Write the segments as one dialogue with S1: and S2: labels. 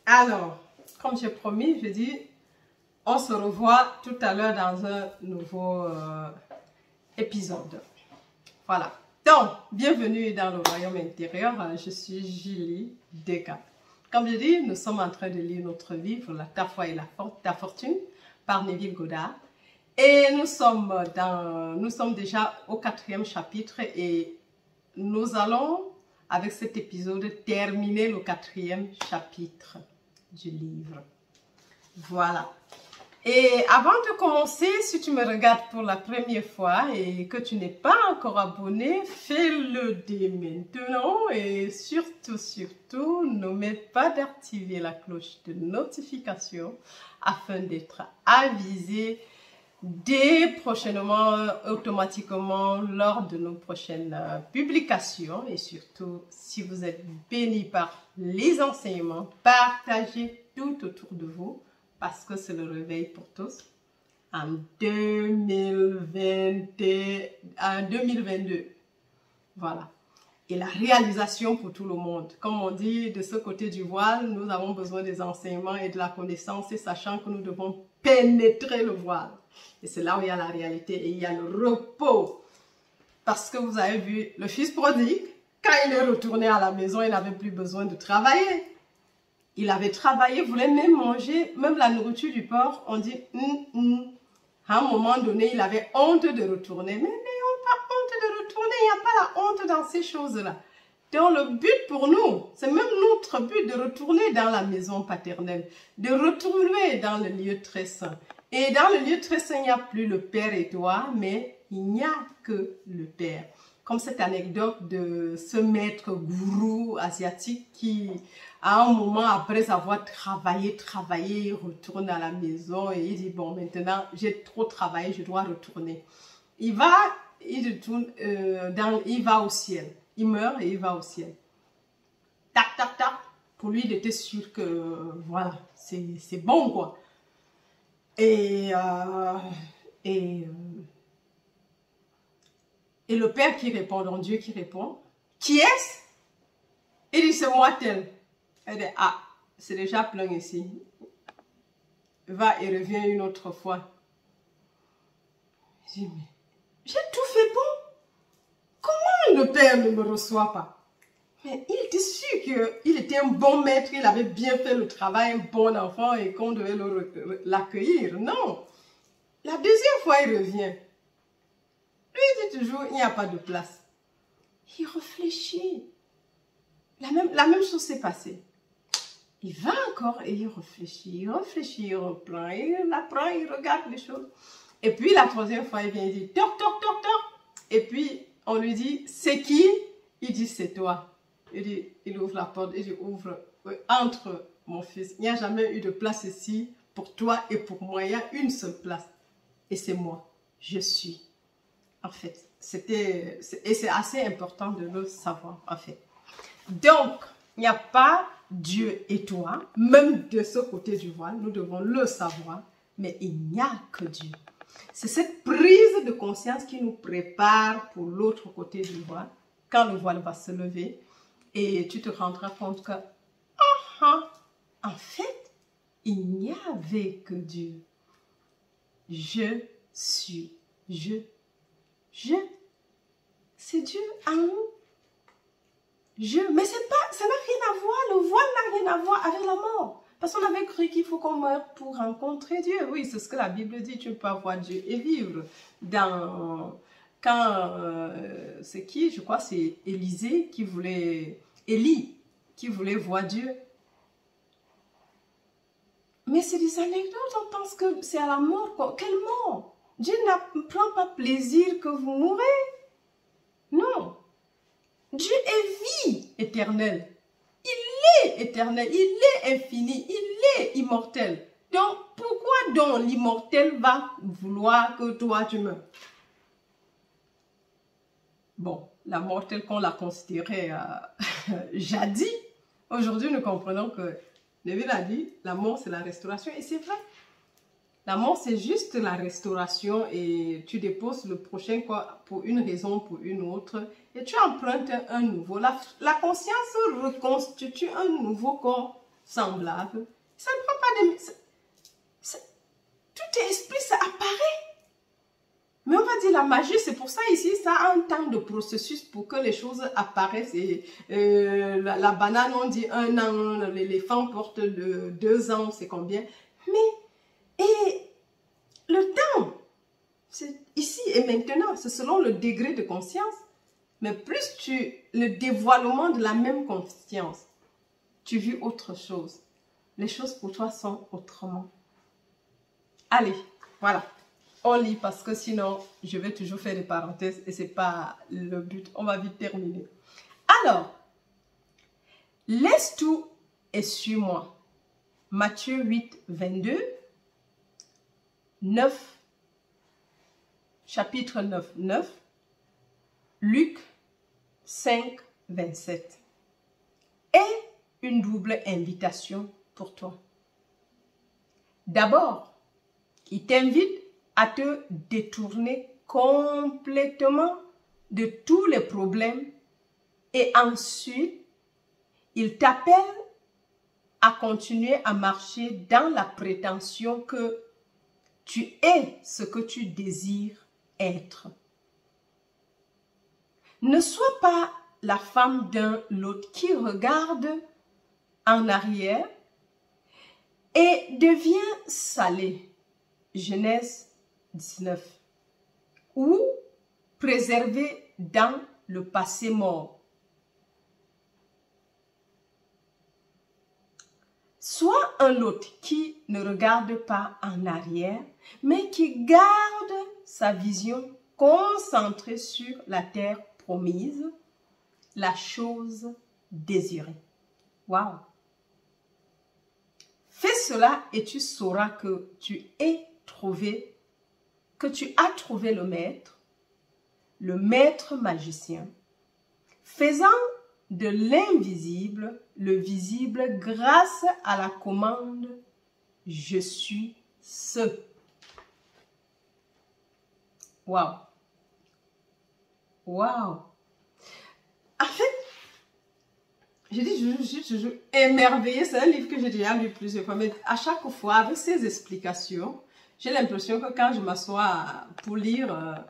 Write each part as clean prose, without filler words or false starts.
S1: Alors, comme j'ai promis, je dis, on se revoit tout à l'heure dans un nouveau épisode. Voilà. Donc, bienvenue dans le royaume intérieur. Je suis Julie Deka. Comme je dis, nous sommes en train de lire notre livre, Ta foi et ta fortune, par Neville Goddard. Et nous sommes déjà au 4e chapitre et nous allons, avec cet épisode, terminer le 4e chapitre du livre. Voilà. Et avant de commencer, si tu me regardes pour la première fois et que tu n'es pas encore abonné, fais-le dès maintenant et surtout, n'oublie pas d'activer la cloche de notification afin d'être avisé dès prochainement, automatiquement, lors de nos prochaines publications. Et surtout, si vous êtes béni par les enseignements, partagez tout autour de vous parce que c'est le réveil pour tous en 2022. Voilà. Et la réalisation pour tout le monde. Comme on dit, de ce côté du voile, nous avons besoin des enseignements et de la connaissance, et sachant que nous devons pénétrer le voile. Et c'est là où il y a la réalité et il y a le repos. Parce que vous avez vu, le fils prodigue, quand il est retourné à la maison, il n'avait plus besoin de travailler. Il avait travaillé, voulait même manger, même la nourriture du porc. On dit, à un moment donné, il avait honte de retourner. Mais n'ayons pas honte de retourner, il n'y a pas la honte dans ces choses-là. Donc le but pour nous, c'est même notre but de retourner dans la maison paternelle, de retourner dans le lieu très saint. Et dans le lieu très saint, il n'y a plus le Père et toi, mais il n'y a que le Père. Comme cette anecdote de ce maître gourou asiatique qui, à un moment, après avoir travaillé, il retourne à la maison et il dit, bon, maintenant, j'ai trop travaillé, je dois retourner. Il va au ciel. Il meurt et il va au ciel. Tac, tac, tac. Pour lui, il était sûr que, voilà, c'est bon, quoi. Et le Père qui répond, donc Dieu qui répond, qui est-ce? Il dit, c'est moi tel. Elle dit, ah, c'est déjà plein ici. Va et reviens une autre fois. Je dis, mais j'ai tout fait bon. Comment le Père ne me reçoit pas? Mais il était sûr qu'il était un bon maître, il avait bien fait le travail, un bon enfant et qu'on devait l'accueillir. Non. La deuxième fois, il revient. Lui, il dit toujours, il n'y a pas de place. Il réfléchit. La même chose s'est passée. Il va encore et il réfléchit, il reprend, il apprend, il regarde les choses. Et puis, la troisième fois, il vient, il dit, toc, toc, toc, toc. Et puis, on lui dit, c'est qui? Il dit, c'est toi. Il ouvre la porte, il dit, ouvre, entre mon fils. Il n'y a jamais eu de place ici pour toi et pour moi. Il y a une seule place. Et c'est moi. Je suis. En fait, et c'est assez important de le savoir, en fait. Donc, il n'y a pas Dieu et toi, même de ce côté du voile, nous devons le savoir, mais il n'y a que Dieu. C'est cette prise de conscience qui nous prépare pour l'autre côté du voile, quand le voile va se lever, et tu te rendras compte que, en fait, il n'y avait que Dieu. Je suis, c'est Dieu en nous. Mais ça n'a rien à voir, le voile n'a rien à voir avec la mort. Parce qu'on avait cru qu'il faut qu'on meure pour rencontrer Dieu. Oui, c'est ce que la Bible dit, tu ne peux pas voir Dieu et vivre. C'est qui? Je crois c'est Élie qui voulait voir Dieu. Mais c'est des anecdotes, on pense que c'est à la mort, quoi. Quelle mort? Dieu ne prend pas plaisir que vous mourrez. Non. Dieu est vie éternelle. Il est éternel, il est infini, il est immortel. Donc, pourquoi donc l'immortel va vouloir que toi tu meurs? Bon, la mort telle qu'on l'a considérée jadis, aujourd'hui nous comprenons que Neville a dit, la mort c'est la restauration, et c'est vrai. La mort c'est juste la restauration et tu déposes le prochain quoi, pour une raison, pour une autre, et tu empruntes un nouveau. La conscience reconstitue un nouveau corps semblable. Ça ne prend pas de... tout est esprit, ça apparaît. Mais on va dire la magie, c'est pour ça ici, ça a un temps de processus pour que les choses apparaissent. Et, la banane, on dit 1 an, l'éléphant porte 2 ans, c'est combien. Mais, et le temps, c'est ici et maintenant, c'est selon le degré de conscience. Mais plus le dévoilement de la même conscience, tu vis autre chose. Les choses pour toi sont autrement. Allez, voilà. On lit parce que sinon, je vais toujours faire des parenthèses et ce n'est pas le but. On va vite terminer. Alors, laisse tout et suis-moi. Matthieu 8, 22. 9. Chapitre 9, 9. Luc 5, 27. Et une double invitation pour toi. D'abord, il t'invite à te détourner complètement de tous les problèmes et ensuite, il t'appelle à continuer à marcher dans la prétention que tu es ce que tu désires être. Ne sois pas la femme d'un l'autre qui regarde en arrière et devient salée. Genèse 19. Ou préservé dans le passé mort. Soit un autre qui ne regarde pas en arrière, mais qui garde sa vision concentrée sur la terre promise, la chose désirée. Waouh! Fais cela et tu sauras que tu as trouvé le maître magicien, faisant de l'invisible le visible grâce à la commande « Je suis ce ». Waouh! Waouh! En fait, je suis toujours émerveillée. C'est un livre que j'ai déjà lu plusieurs fois, mais à chaque fois, avec ses explications, j'ai l'impression que quand je m'assois pour lire,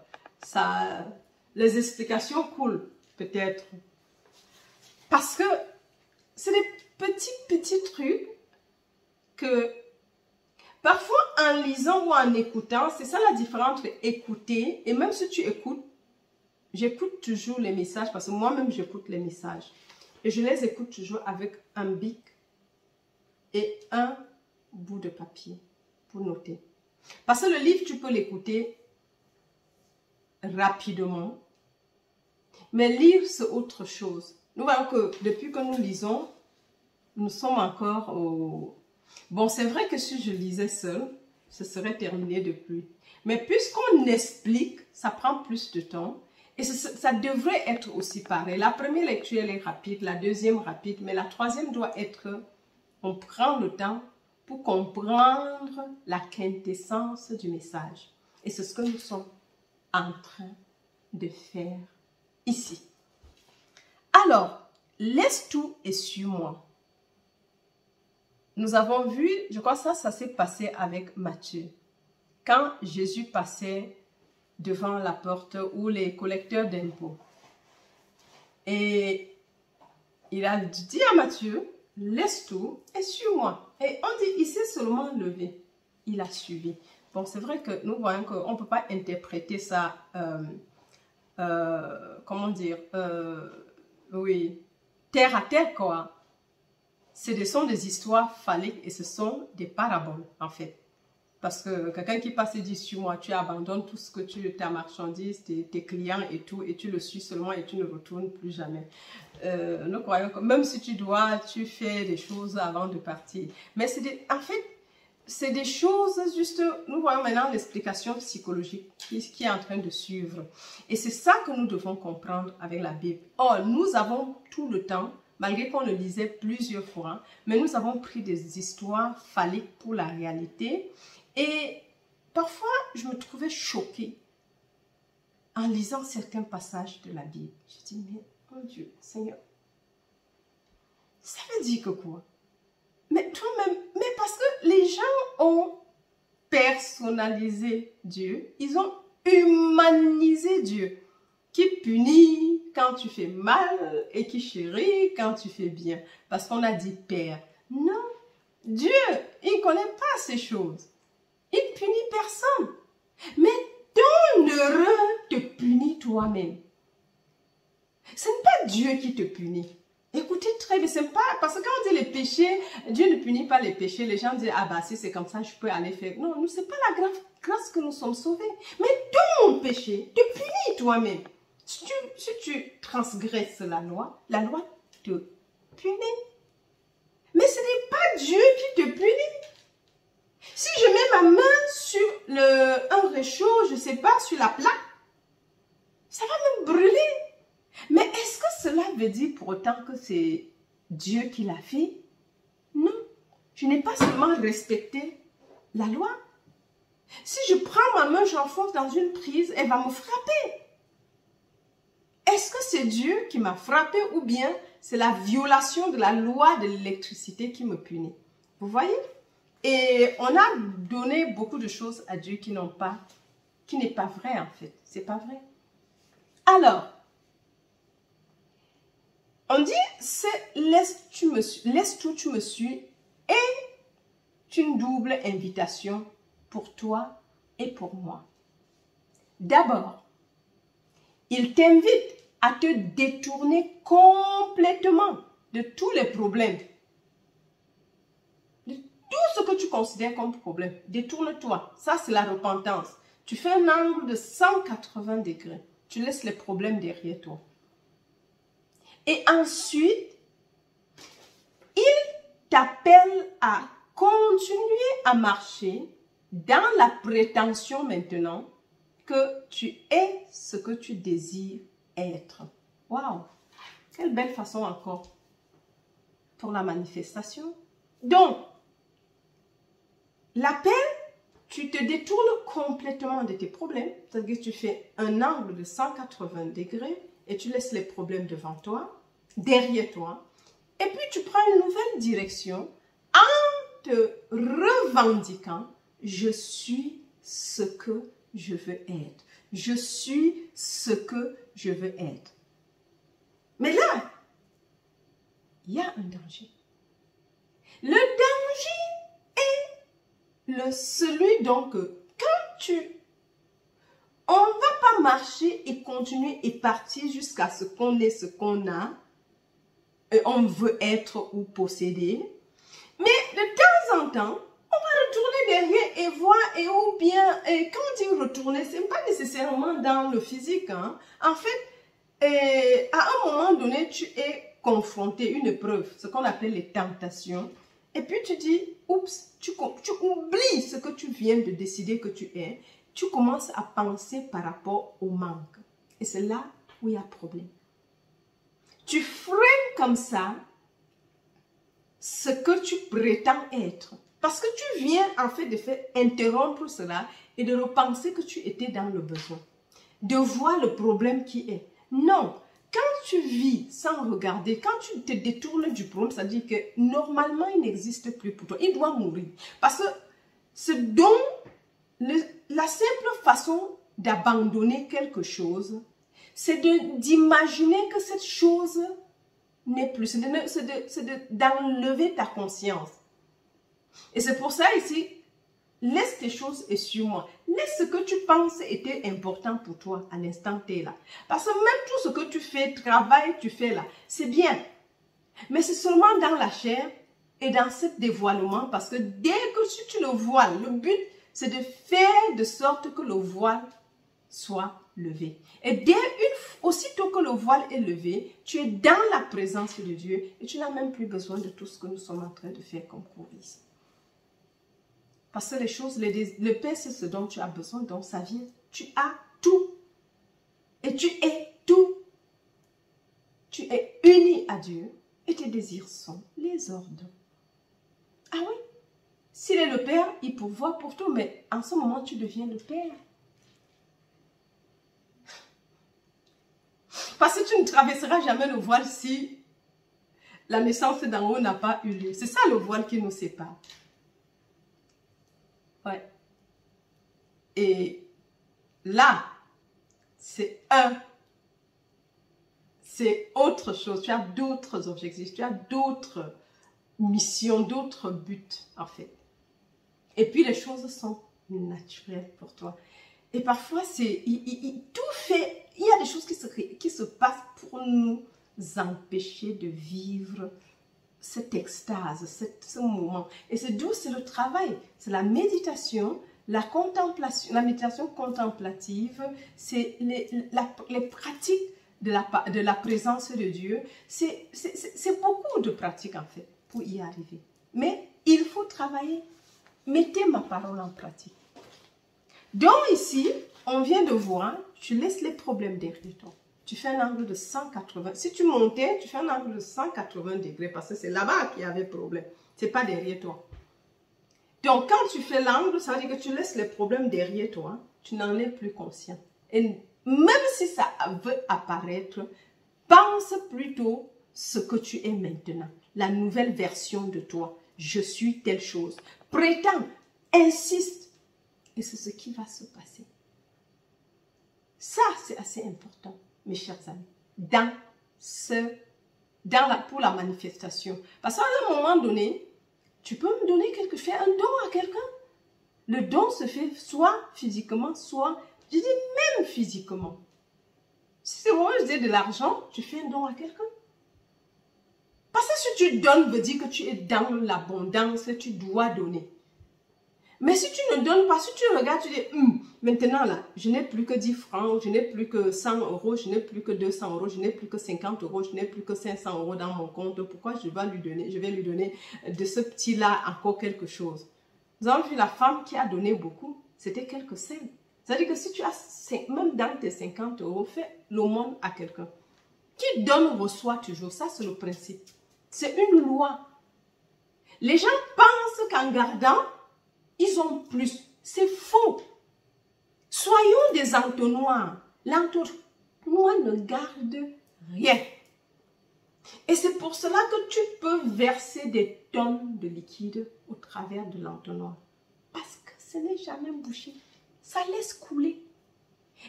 S1: les explications coulent, peut-être. Parce que c'est des petits trucs que parfois en lisant ou en écoutant, c'est ça la différence entre écouter et même si tu écoutes, j'écoute toujours les messages parce que moi-même j'écoute les messages et je les écoute toujours avec un bic et un bout de papier pour noter. Parce que le livre, tu peux l'écouter rapidement, mais lire c'est autre chose. Nous voyons que depuis que nous lisons, nous sommes encore au... Bon, c'est vrai que si je lisais seul, ce serait terminé depuis. Mais puisqu'on explique, ça prend plus de temps. Et ça devrait être aussi pareil. La première lecture, elle est rapide, la deuxième rapide, mais la troisième doit être... On prend le temps pour comprendre la quintessence du message. Et c'est ce que nous sommes en train de faire ici. Alors, laisse tout et suis-moi. Nous avons vu, je crois que ça s'est passé avec Matthieu. Quand Jésus passait devant la porte où les collecteurs d'impôts. Et il a dit à Matthieu, laisse tout et suis-moi. Et on dit, il s'est seulement levé. Il a suivi. Bon, c'est vrai que nous voyons qu'on ne peut pas interpréter ça, comment dire, oui, terre à terre, quoi. Ce sont des histoires phalliques et ce sont des paraboles, en fait. Parce que quelqu'un qui passe et dit, suis-moi, tu abandonnes tout ce que ta marchandise, tes clients et tout, et tu le suis seulement et tu ne retournes plus jamais. Nous croyons que même si tu fais des choses avant de partir. Mais en fait, c'est des choses juste, nous voyons maintenant l'explication psychologique qui est en train de suivre. Et c'est ça que nous devons comprendre avec la Bible. Or, nous avons tout le temps, malgré qu'on le lisait plusieurs fois, mais nous avons pris des histoires phalliques pour la réalité. Et parfois, je me trouvais choquée en lisant certains passages de la Bible. Je dis, mais mon Dieu, Seigneur, ça veut dire que quoi? Mais ont personnalisé Dieu, ils ont humanisé Dieu, qui punit quand tu fais mal et qui chérit quand tu fais bien. Parce qu'on a dit Père. Non, Dieu, il ne connaît pas ces choses. Il ne punit personne. Mais ton heureux te punit toi-même. Ce n'est pas Dieu qui te punit. Écoutez très bien, c'est pas parce que quand on dit les péchés, Dieu ne punit pas les péchés. Les gens disent, ah bah si c'est comme ça, je peux aller faire. Non, nous, c'est pas la grâce que nous sommes sauvés. Mais ton péché te punit toi-même. Si tu transgresses la loi te punit. Mais ce n'est pas Dieu qui te punit. Si je mets ma main sur un réchaud, je ne sais pas, sur la plaque, ça va me brûler. Mais est-ce que cela veut dire pour autant que c'est Dieu qui l'a fait? Non. Je n'ai pas seulement respecté la loi. Si je prends ma main, j'enfonce dans une prise, elle va me frapper. Est-ce que c'est Dieu qui m'a frappé ou bien c'est la violation de la loi de l'électricité qui me punit? Vous voyez? Et on a donné beaucoup de choses à Dieu qui n'est pas vrai en fait. C'est pas vrai. Alors, on dit, laisse tout, tu me suis, est une double invitation pour toi et pour moi. D'abord, il t'invite à te détourner complètement de tous les problèmes. De tout ce que tu considères comme problème. Détourne-toi. Ça, c'est la repentance. Tu fais un angle de 180 degrés. Tu laisses les problèmes derrière toi. Et ensuite, il t'appelle à continuer à marcher dans la prétention maintenant que tu es ce que tu désires être. Waouh! Quelle belle façon encore pour la manifestation. Donc, l'appel, tu te détournes complètement de tes problèmes. C'est-à-dire que tu fais un angle de 180 degrés et tu laisses les problèmes devant toi, derrière toi. Et puis, tu prends une nouvelle direction en te revendiquant. Je suis ce que je veux être. Je suis ce que je veux être. Mais là, il y a un danger. Le danger est celui donc quand on ne va pas marcher et continuer et partir jusqu'à ce qu'on est, ce qu'on a, et on veut être ou posséder. Mais de temps en temps, on va retourner derrière et voir, ou bien, quand on dit retourner, ce n'est pas nécessairement dans le physique. Hein. En fait, à un moment donné, tu es confronté à une épreuve, ce qu'on appelle les tentations. Et puis tu dis, oups, tu oublies ce que tu viens de décider que tu es. Tu commences à penser par rapport au manque. Et c'est là où il y a problème. Tu freines comme ça ce que tu prétends être. Parce que tu viens en fait de faire interrompre cela et de repenser que tu étais dans le besoin. De voir le problème qui est. Non, quand tu vis sans regarder, quand tu te détournes du problème, ça dit que normalement il n'existe plus pour toi. Il doit mourir. Parce que ce dont la simple façon d'abandonner quelque chose, c'est d'imaginer que cette chose n'est plus. C'est d'enlever ta conscience. Et c'est pour ça ici, laisse tes choses et suis-moi. Laisse ce que tu penses était important pour toi à l'instant T là. Parce que même tout ce que tu fais, travail, tu fais là, c'est bien. Mais c'est seulement dans la chair et dans ce dévoilement. Parce que dès que si tu le voiles, le but c'est de faire de sorte que le voile soit levé. Et aussitôt que le voile est levé, tu es dans la présence de Dieu et tu n'as même plus besoin de tout ce que nous sommes en train de faire comme cours ici. Parce que les choses, le Père, c'est ce dont tu as besoin, donc ça vient. Tu as tout. Et tu es tout. Tu es uni à Dieu et tes désirs sont les ordres. Ah oui, s'il est le Père, il pourvoit pour tout, mais en ce moment, tu deviens le Père. Parce que tu ne traverseras jamais le voile si la naissance d'en haut n'a pas eu lieu. C'est ça le voile qui nous sépare. Ouais. Et là, c'est autre chose. Tu as d'autres objectifs, tu as d'autres missions, d'autres buts, en fait. Et puis, les choses sont naturelles pour toi. Et parfois, il y a des choses qui se passent pour nous empêcher de vivre cette extase, ce moment. Et c'est d'où c'est le travail, c'est la méditation, la contemplation, la méditation contemplative, c'est les pratiques de la présence de Dieu. C'est beaucoup de pratiques en fait pour y arriver. Mais il faut travailler. Mettez ma parole en pratique. Donc ici, on vient de voir, tu laisses les problèmes derrière toi. Tu fais un angle de 180. Si tu montais, tu fais un angle de 180 degrés parce que c'est là-bas qu'il y avait problème. Ce n'est pas derrière toi. Donc, quand tu fais l'angle, ça veut dire que tu laisses les problèmes derrière toi. Tu n'en es plus conscient. Et même si ça veut apparaître, pense plutôt ce que tu es maintenant. La nouvelle version de toi. Je suis telle chose. Prétends, insiste. Et c'est ce qui va se passer. Ça, c'est assez important, mes chers amis, pour la manifestation. Parce qu'à un moment donné, tu peux me donner fais un don à quelqu'un. Le don se fait soit physiquement, soit, je dis même physiquement. Si c'est moi, je dis de l'argent, tu fais un don à quelqu'un. Parce que si tu donnes, veut dire que tu es dans l'abondance, tu dois donner. Mais si tu ne donnes pas, si tu regardes, tu dis, maintenant là, je n'ai plus que 10 francs, je n'ai plus que 100 euros, je n'ai plus que 200 euros, je n'ai plus que 50 euros, je n'ai plus que 500 euros dans mon compte, pourquoi je vais lui donner de ce petit-là encore quelque chose. Vous avez vu la femme qui a donné beaucoup, c'était quelques cents. C'est-à-dire que si tu as, même dans tes 50 euros, fais l'aumône à quelqu'un. Qui donne, reçoit toujours. Ça, c'est le principe. C'est une loi. Les gens pensent qu'en gardant, ils ont plus. C'est faux. Soyons des entonnoirs. L'entonnoir ne garde rien. Et c'est pour cela que tu peux verser des tonnes de liquide au travers de l'entonnoir. Parce que ce n'est jamais bouché. Ça laisse couler.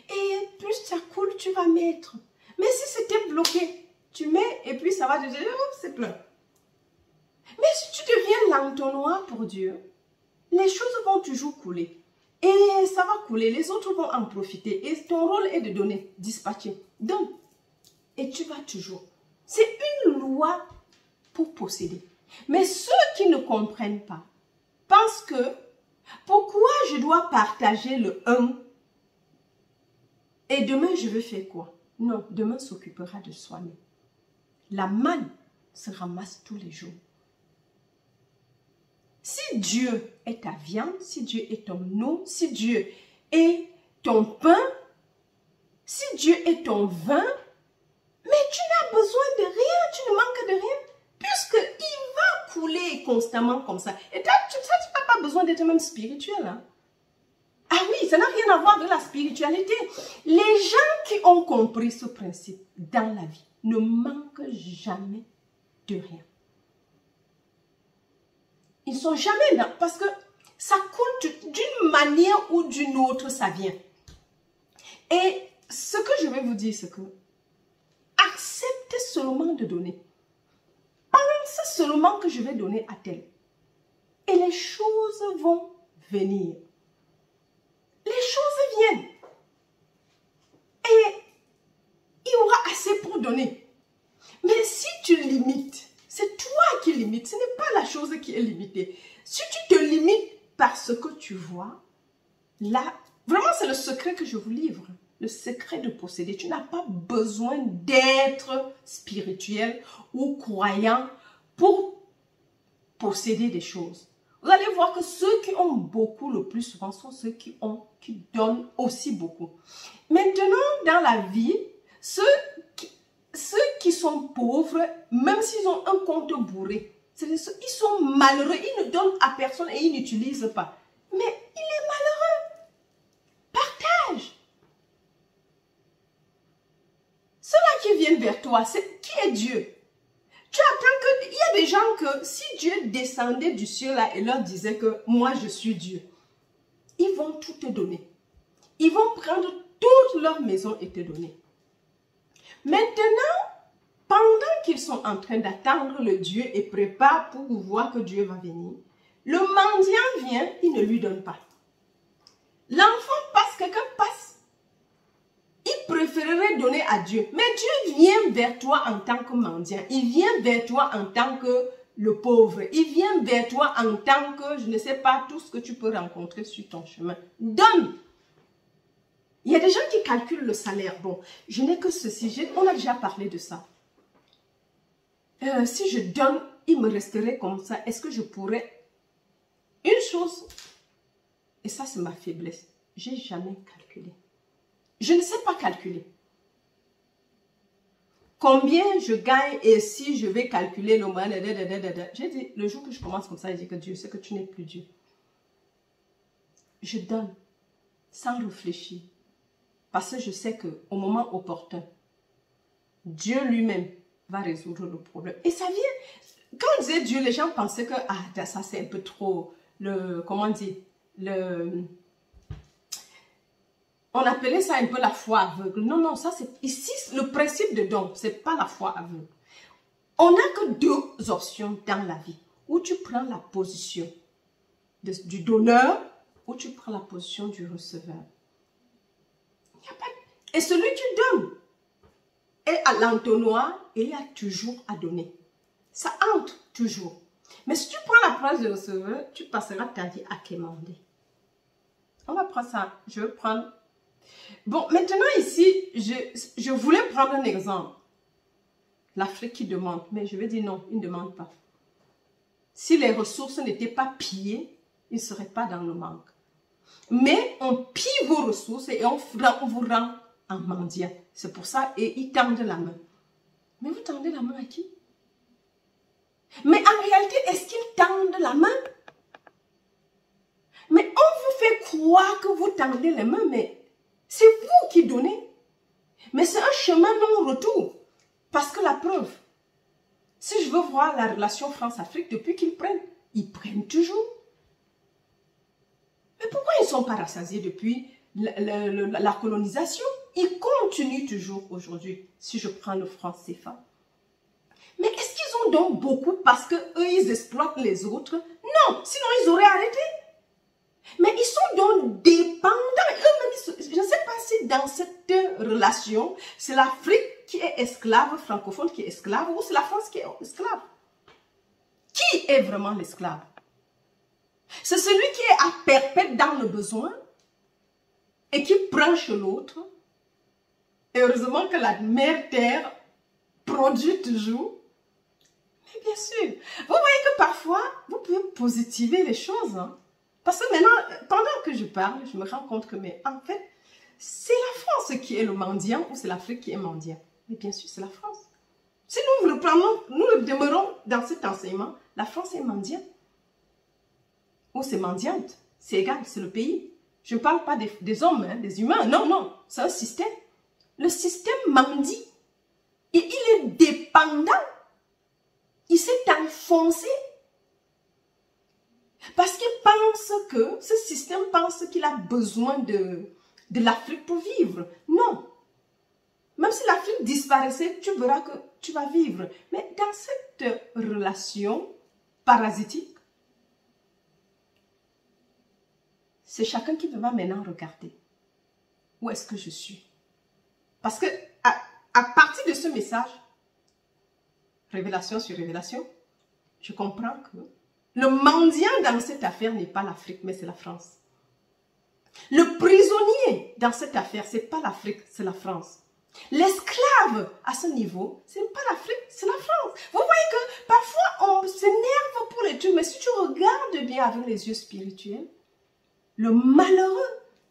S1: Et plus ça coule, tu vas mettre. Mais si c'était bloqué, tu mets et puis ça va te dire, oh, c'est plein. Mais si tu deviens l'entonnoir pour Dieu, les choses vont toujours couler. Et ça va couler, les autres vont en profiter. Et ton rôle est de donner, dispatcher. Donne. Et tu vas toujours. C'est une loi pour posséder. Mais ceux qui ne comprennent pas pensent que pourquoi je dois partager le 1 et demain je vais faire quoi? Non, demain s'occupera de soi-même. La manne se ramasse tous les jours. Si Dieu est ta viande, si Dieu est ton eau, si Dieu est ton pain, si Dieu est ton vin, mais tu n'as besoin de rien, tu ne manques de rien, puisqu'il va couler constamment comme ça. Et tu n'as pas besoin d'être même spirituel. Hein? Ah oui, ça n'a rien à voir avec la spiritualité. Les gens qui ont compris ce principe dans la vie ne manquent jamais de rien. Ils ne sont jamais dans... Parce que ça coule d'une manière ou d'une autre, ça vient. Et ce que je vais vous dire, c'est que acceptez seulement de donner. Pensez seulement que je vais donner à tel. Et les choses vont venir. Les choses viennent. Et il y aura assez pour donner. Mais si tu limites, c'est toi qui limites, ce n'est pas la chose qui est limitée. Si tu te limites par ce que tu vois, là, vraiment c'est le secret que je vous livre. Le secret de posséder. Tu n'as pas besoin d'être spirituel ou croyant pour posséder des choses. Vous allez voir que ceux qui ont beaucoup le plus souvent sont ceux qui donnent aussi beaucoup. Maintenant, dans la vie, ceux qui sont pauvres, même s'ils ont un compte bourré, ils sont malheureux, ils ne donnent à personne et ils n'utilisent pas. Mais il est malheureux. Partage. Ceux-là qui viennent vers toi, c'est qui est Dieu? Tu attends qu'il y a des gens que si Dieu descendait du ciel là et leur disait que moi je suis Dieu, ils vont tout te donner. Ils vont prendre toute leur maison et te donner. Maintenant, pendant qu'ils sont en train d'attendre le Dieu et préparent pour voir que Dieu va venir, le mendiant vient, il ne lui donne pas. L'enfant passe, quelqu'un passe. Il préférerait donner à Dieu. Mais Dieu vient vers toi en tant que mendiant. Il vient vers toi en tant que le pauvre. Il vient vers toi en tant que, je ne sais pas, tout ce que tu peux rencontrer sur ton chemin. Donne. Il y a des gens qui calculent le salaire. Bon, je n'ai que ceci. On a déjà parlé de ça. Si je donne, il me resterait comme ça. Est-ce que je pourrais... Une chose, et ça c'est ma faiblesse, j'ai jamais calculé. Je ne sais pas calculer. Combien je gagne et si je vais calculer le moyen, j'ai dit, le jour que je commence comme ça, je dis que Dieu sait que tu n'es plus Dieu. Je donne sans réfléchir. Parce que je sais qu'au moment opportun, Dieu lui-même va résoudre le problème. Et ça vient, quand on disait Dieu, les gens pensaient que ah, ça c'est un peu trop, comment dire, on appelait ça un peu la foi aveugle. Non, non, ça c'est, ici, le principe de don, c'est pas la foi aveugle. On n'a que deux options dans la vie, où tu prends la position du donneur, ou tu prends la position du receveur. Il n'y a pas... Et celui qui donne est à l'entonnoir et il a toujours à donner. Ça entre toujours. Mais si tu prends la place de receveur, tu passeras ta vie à quémander. On va prendre ça. Je vais prendre... Bon, maintenant ici, je voulais prendre un exemple. L'Afrique qui demande, mais je vais dire non, il ne demande pas. Si les ressources n'étaient pas pillées, ils ne seraient pas dans le manque. Mais on pille vos ressources et on vous rend en mendiant. C'est pour ça, et ils tendent la main. Mais vous tendez la main à qui? Mais en réalité, est-ce qu'ils tendent la main? Mais on vous fait croire que vous tendez les mains, mais c'est vous qui donnez. Mais c'est un chemin non-retour. Parce que la preuve, si je veux voir la relation France-Afrique, depuis qu'ils prennent toujours. Mais pourquoi ils ne sont pas rassasiés depuis la colonisation? Ils continuent toujours aujourd'hui, si je prends le franc CFA. Mais est-ce qu'ils ont donc beaucoup parce qu'eux, ils exploitent les autres? Non, sinon ils auraient arrêté. Mais ils sont donc dépendants. Eux-mêmes, je ne sais pas si dans cette relation, c'est l'Afrique qui est esclave, francophone qui est esclave, ou c'est la France qui est esclave. Qui est vraiment l'esclave? C'est celui qui est à perpète dans le besoin et qui prend chez l'autre. Et heureusement que la mère terre produit toujours. Mais bien sûr, vous voyez que parfois, vous pouvez positiver les choses. Hein? Parce que maintenant, pendant que je parle, je me rends compte que, mais en fait, c'est la France qui est le mendiant ou c'est l'Afrique qui est mendiant. Mais bien sûr, c'est la France. Si nous reprenons, nous demeurons dans cet enseignement, la France est mendiante. Ou c'est mendiante. C'est égal, c'est le pays. Je ne parle pas des hommes, hein, des humains. Non, non, c'est un système. Le système mendie. Et il est dépendant. Il s'est enfoncé. Parce qu'il pense que, ce système pense qu'il a besoin de l'Afrique pour vivre. Non. Même si l'Afrique disparaissait, tu verras que tu vas vivre. Mais dans cette relation parasitique, c'est chacun qui va maintenant regarder. Où est-ce que je suis? Parce que à partir de ce message, révélation sur révélation, je comprends que le mendiant dans cette affaire n'est pas l'Afrique, mais c'est la France. Le prisonnier dans cette affaire, ce n'est pas l'Afrique, c'est la France. L'esclave à ce niveau, ce n'est pas l'Afrique, c'est la France. Vous voyez que parfois on s'énerve pour les trucs, mais si tu regardes bien avec les yeux spirituels, le malheureux,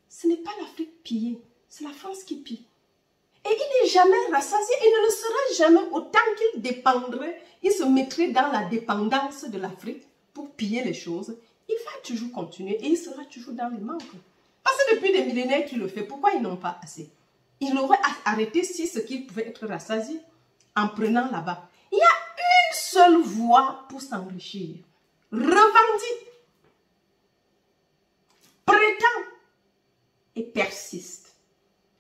S1: ce n'est pas l'Afrique pillée, c'est la France qui pille. Et il n'est jamais rassasié, il ne le sera jamais autant qu'il dépendrait, il se mettrait dans la dépendance de l'Afrique pour piller les choses. Il va toujours continuer et il sera toujours dans les manques. Parce que depuis des millénaires qu'il le fait, pourquoi ils n'ont pas assez? Il aurait arrêté si ce qu'il pouvait être rassasié en prenant là-bas. Il y a une seule voie pour s'enrichir. Revendique. Prétends. et persiste.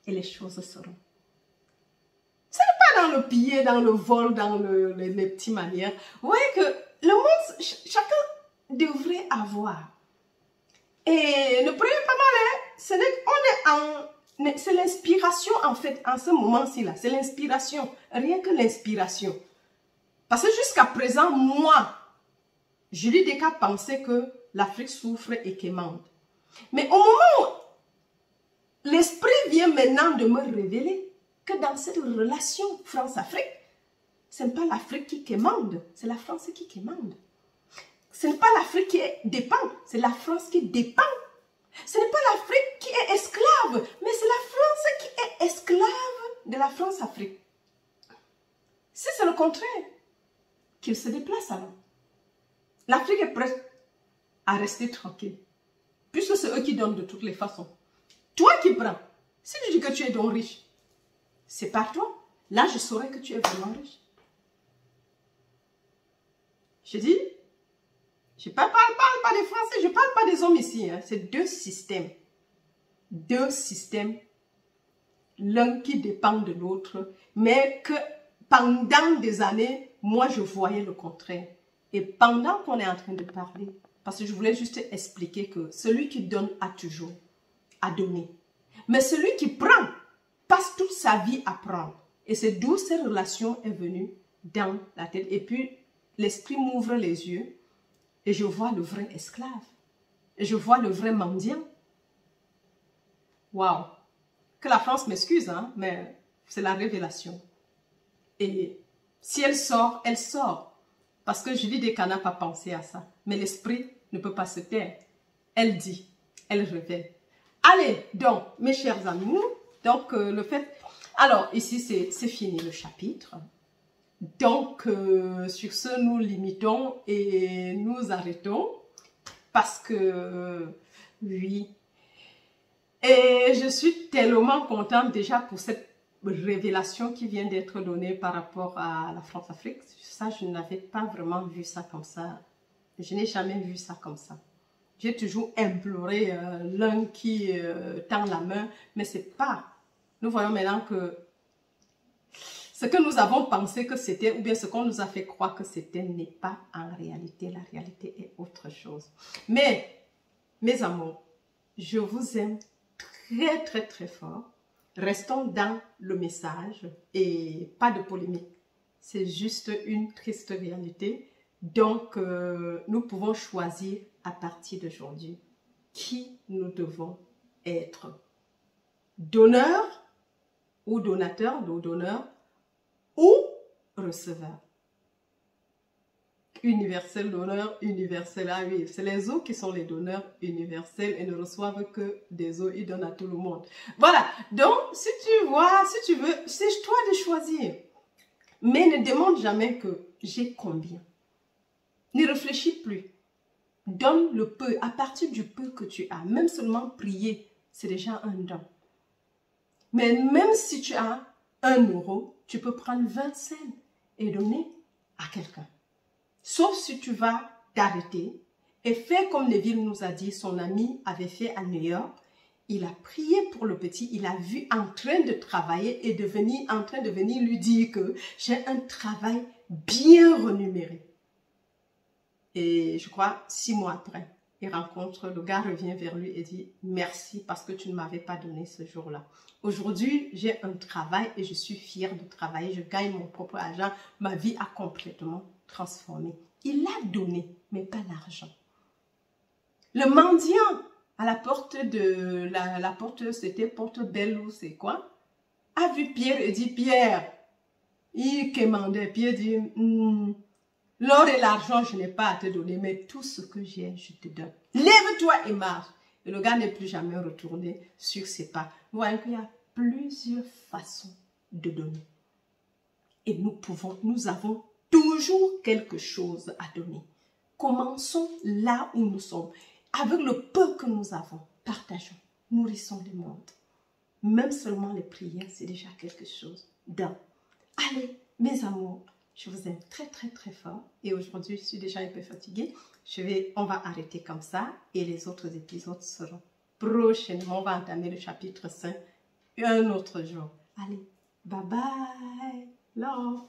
S1: Et les choses seront. Ce n'est pas dans le piller, dans le vol, dans les petites manières. Vous voyez que le monde, chacun devrait avoir. Et ne prenez pas mal, hein? C'est l'inspiration en fait, en ce moment-ci là. C'est l'inspiration, rien que l'inspiration. Parce que jusqu'à présent, moi, Julie Descamps pensait que l'Afrique souffre et quémande. Mais au moment où l'esprit vient maintenant de me révéler que dans cette relation France-Afrique, ce n'est pas l'Afrique qui quémande, c'est la France qui quémande. Ce n'est pas l'Afrique qui dépend, c'est la France qui dépend. Ce n'est pas l'Afrique qui est esclave, mais c'est la France qui est esclave de la France-Afrique. Si c'est le contraire, qu'il se déplace alors. L'Afrique est prête à rester tranquille, puisque c'est eux qui donnent de toutes les façons. Toi qui prends, si tu dis que tu es donc riche, c'est par toi. Là, je saurais que tu es vraiment riche. Je dis, je ne parle pas des Français, je ne parle pas des hommes ici. Hein. C'est deux systèmes. Deux systèmes. L'un qui dépend de l'autre, mais que pendant des années, moi, je voyais le contraire. Et pendant qu'on est en train de parler, parce que je voulais juste expliquer que celui qui donne a toujours à donner. Mais celui qui prend passe toute sa vie à prendre. Et c'est d'où cette relation est venue dans la tête. Et puis, l'esprit m'ouvre les yeux et je vois le vrai esclave. Et je vois le vrai mendiant. Waouh! Que la France m'excuse, hein, mais c'est la révélation. Et si elle sort, elle sort. Parce que Julie Descamps n'a pas pensé à ça. Mais l'esprit ne peut pas se taire. Elle dit, elle révèle. Allez, donc, mes chers amis, donc le fait... Alors, ici, c'est fini le chapitre. Donc, sur ce, nous limitons et nous arrêtons. Parce que, oui. Et je suis tellement contente déjà pour cette révélation qui vient d'être donnée par rapport à la France-Afrique. Ça, je n'avais pas vraiment vu ça comme ça. Je n'ai jamais vu ça comme ça. J'ai toujours imploré l'un qui tend la main, mais c'est pas. Nous voyons maintenant que ce que nous avons pensé que c'était, ou bien ce qu'on nous a fait croire que c'était, n'est pas en réalité. La réalité est autre chose. Mais, mes amours, je vous aime très, très, très fort. Restons dans le message et pas de polémique. C'est juste une triste réalité. Donc, nous pouvons choisir à partir d'aujourd'hui qui nous devons être. Donneur ou donateur, donneur ou receveur. Universel donneur, universel, ah oui, c'est les eaux qui sont les donneurs universels et ne reçoivent que des eaux, ils donnent à tout le monde. Voilà, donc si tu vois, si tu veux, c'est toi de choisir. Mais ne demande jamais que j'ai combien. Ne réfléchis plus. Donne le peu, à partir du peu que tu as. Même seulement prier, c'est déjà un don. Mais même si tu as 1 euro, tu peux prendre 20 cents et donner à quelqu'un. Sauf si tu vas t'arrêter et faire comme Neville nous a dit, son ami avait fait à New York. Il a prié pour le petit, il a vu en train de travailler et en train de venir lui dire que j'ai un travail bien rémunéré. Et je crois 6 mois après, il rencontre, le gars revient vers lui et dit merci parce que tu ne m'avais pas donné ce jour-là. Aujourd'hui, j'ai un travail et je suis fière de travailler, je gagne mon propre argent, ma vie a complètement transformé. Il a donné, mais pas l'argent. Le mendiant à la porte de la porte, c'était porte belle ou c'est quoi, a vu Pierre et dit Pierre, il quémandait. Pierre dit l'or et l'argent, je n'ai pas à te donner, mais tout ce que j'ai, je te donne. Lève-toi et marche. Et le gars n'est plus jamais retourné sur ses pas. Vous voyez qu'il y a plusieurs façons de donner. Et nous avons toujours quelque chose à donner. Commençons là où nous sommes. Avec le peu que nous avons, partageons, nourrissons le monde. Même seulement les prières, c'est déjà quelque chose d'un. Allez, mes amours, je vous aime très, très, très fort. Et aujourd'hui, je suis déjà un peu fatiguée. On va arrêter comme ça et les autres épisodes seront prochainement, on va entamer le chapitre 5 un autre jour. Allez, bye bye. Love.